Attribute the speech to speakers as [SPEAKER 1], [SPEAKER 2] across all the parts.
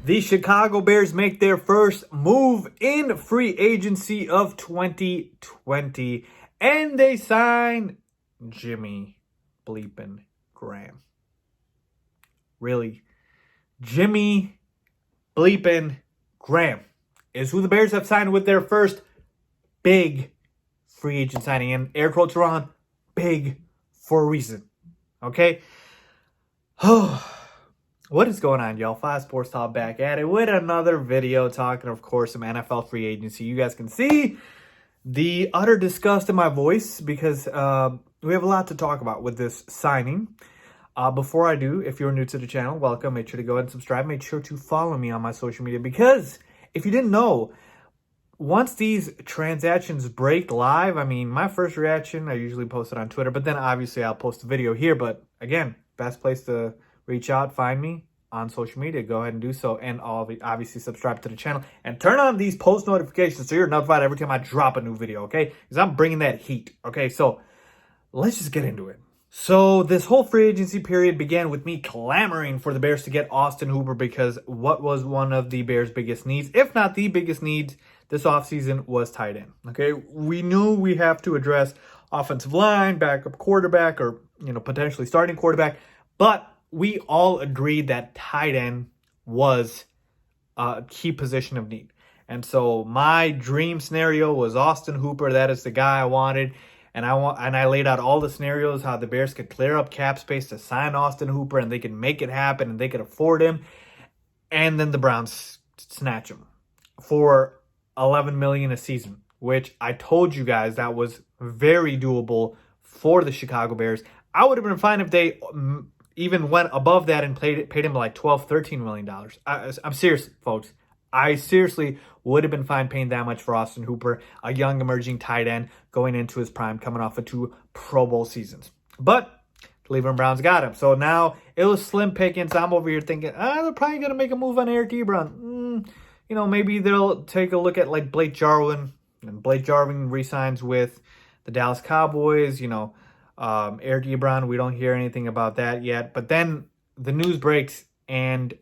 [SPEAKER 1] The Chicago Bears make their first move in free agency of 2020, and they sign Jimmy bleepin' Graham. Really? Jimmy bleepin' Graham is who the Bears have signed with their first big free agent signing. And air quotes are on big for a reason. Okay? What is going on, y'all? 5 Sports Talk back at it with another video talking, of course, some NFL free agency. You guys can see the utter disgust in my voice because we have a lot to talk about with this signing. Before I do, if you're new to the channel, welcome. Make sure to go ahead and subscribe. Make sure to follow me on my social media because if you didn't know, once these transactions break live, I mean, my first reaction, I usually post it on Twitter, but then obviously I'll post a video here. But again, best place to reach out, find me on social media. Go ahead and do so. And obviously subscribe to the channel and turn on these post notifications so you're notified every time I drop a new video, okay? Because I'm bringing that heat, okay? So let's just get into it. So this whole free agency period began with me clamoring for the Bears to get Austin Hooper because what was one of the Bears' biggest needs, if not the biggest needs this offseason, was tight end. Okay, we knew we have to address offensive line, backup quarterback, or potentially starting quarterback, but we all agreed that tight end was a key position of need. And so my dream scenario was Austin Hooper. That is the guy I wanted. And I laid out all the scenarios how the Bears could clear up cap space to sign Austin Hooper and they could make it happen and they could afford him. And then the Browns snatch him for $11 million a season, which I told you guys that was very doable for the Chicago Bears. I would have been fine if they even went above that and paid him like $12, $13 million. I'm serious, folks. I seriously would have been fine paying that much for Austin Hooper, a young emerging tight end going into his prime, coming off of 2 Pro Bowl seasons. But Cleveland Browns got him. So now it was slim pickings. I'm over here thinking, they're probably going to make a move on Eric Ebron. Maybe they'll take a look at like Blake Jarwin. And Blake Jarwin re-signs with the Dallas Cowboys. Eric Ebron, we don't hear anything about that yet. But then the news breaks and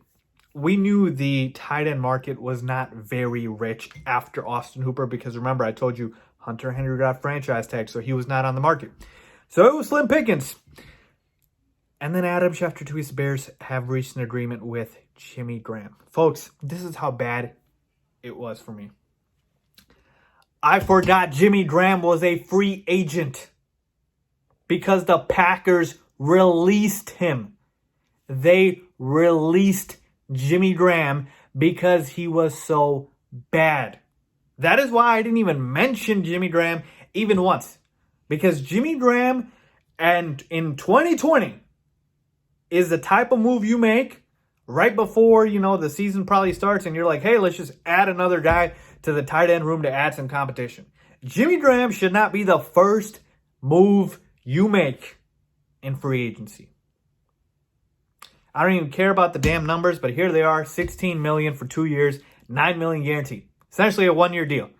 [SPEAKER 1] we knew the tight end market was not very rich after Austin Hooper because remember, I told you Hunter Henry got franchise tag, so he was not on the market. So it was slim pickings. And then Adam Schefter tweets the Bears have reached an agreement with Jimmy Graham. Folks, this is how bad it was for me. I forgot Jimmy Graham was a free agent because the Packers released him. They released Jimmy Graham because he was so bad. That is why I didn't even mention Jimmy Graham even once. Because Jimmy Graham and in 2020 is the type of move you make right before, the season probably starts and you're like, hey, let's just add another guy to the tight end room to add some competition. Jimmy Graham should not be the first move you make in free agency. I don't even care about the damn numbers, but here they are, $16 million for 2 years, $9 million guaranteed. Essentially a 1-year deal.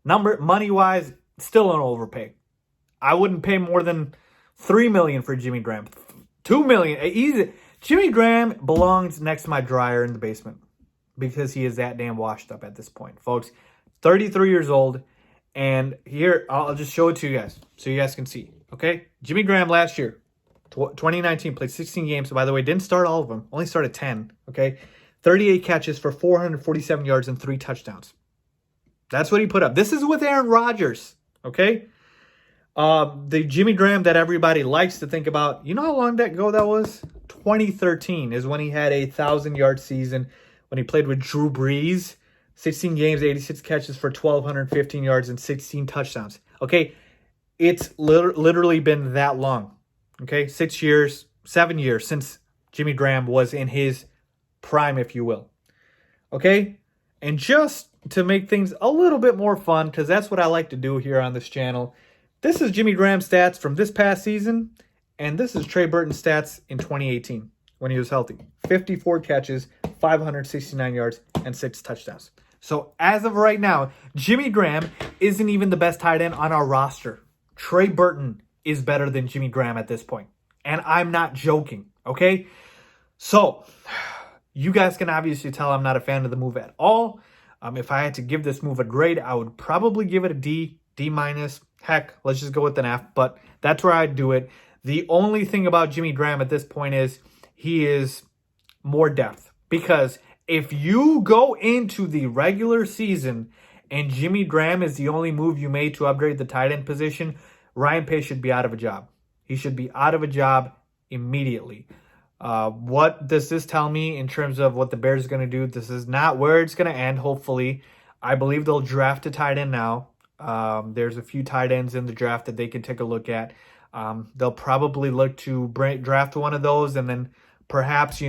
[SPEAKER 1] Money-wise, still an overpay. I wouldn't pay more than $3 million for Jimmy Graham. $2 million, easy. Jimmy Graham belongs next to my dryer in the basement because he is that damn washed up at this point, folks. 33 years old, and here I'll just show it to you guys so you guys can see. Okay, Jimmy Graham last year. 2019 played 16 games. By the way, didn't start all of them. Only started 10. Okay, 38 catches for 447 yards and 3 touchdowns. That's what he put up. This is with Aaron Rodgers. Okay, the Jimmy Graham that everybody likes to think about. You know how long ago that was? 2013 is when he had a 1,000-yard season when he played with Drew Brees. 16 games, 86 catches for 1,215 yards and 16 touchdowns. Okay, it's literally been that long. Okay, 7 years since Jimmy Graham was in his prime, if you will. Okay, and just to make things a little bit more fun, because that's what I like to do here on this channel, this is Jimmy Graham's stats from this past season, and this is Trey Burton's stats in 2018 when he was healthy. 54 catches, 569 yards, and 6 touchdowns. So as of right now, Jimmy Graham isn't even the best tight end on our roster. Trey Burton is better than Jimmy Graham at this point. And I'm not joking, okay? So, You guys can obviously tell I'm not a fan of the move at all. If I had to give this move a grade, I would probably give it a D, D minus. Heck, let's just go with an F, but that's where I'd do it. The only thing about Jimmy Graham at this point is he is more depth. Because if you go into the regular season and Jimmy Graham is the only move you made to upgrade the tight end position, Ryan Pace should be out of a job. He should be out of a job immediately. What does this tell me in terms of what the Bears are going to do? This is not where it's going to end, hopefully. I believe they'll draft a tight end now. There's a few tight ends in the draft that they can take a look at. They'll probably look to draft one of those and then perhaps,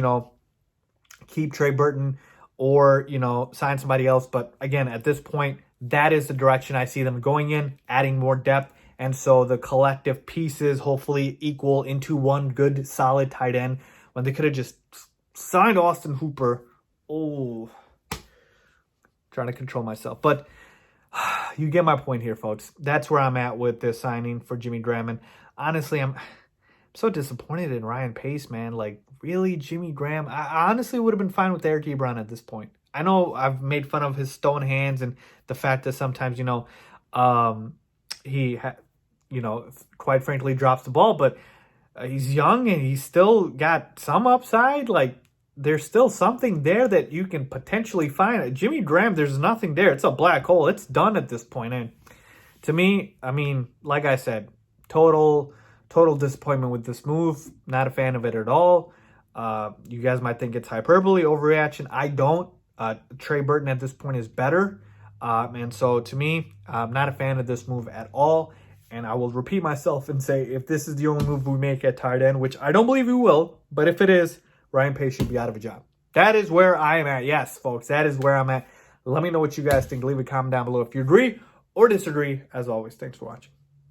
[SPEAKER 1] keep Trey Burton or, sign somebody else. But again, at this point, that is the direction I see them going in, adding more depth. And so the collective pieces hopefully equal into one good, solid tight end when they could have just signed Austin Hooper. Oh, trying to control myself. But you get my point here, folks. That's where I'm at with this signing for Jimmy Graham. And honestly, I'm so disappointed in Ryan Pace, man. Like, really, Jimmy Graham? I honestly would have been fine with Eric Ebron at this point. I know I've made fun of his stone hands and the fact that sometimes, he, quite frankly, drops the ball. But he's young and he's still got some upside. Like, there's still something there that you can potentially find. Jimmy Graham, there's nothing there. It's a black hole. It's done at this point. And to me, I mean, like I said, total disappointment with this move. Not a fan of it at all. You guys might think it's hyperbole, overreaction. I don't. Trey Burton at this point is better. And so to me, I'm not a fan of this move at all. And I will repeat myself and say, if this is the only move we make at tight end, which I don't believe we will, but if it is, Ryan Pace should be out of a job. That is where I am at. Yes, folks, that is where I'm at. Let me know what you guys think. Leave a comment down below if you agree or disagree. As always, thanks for watching.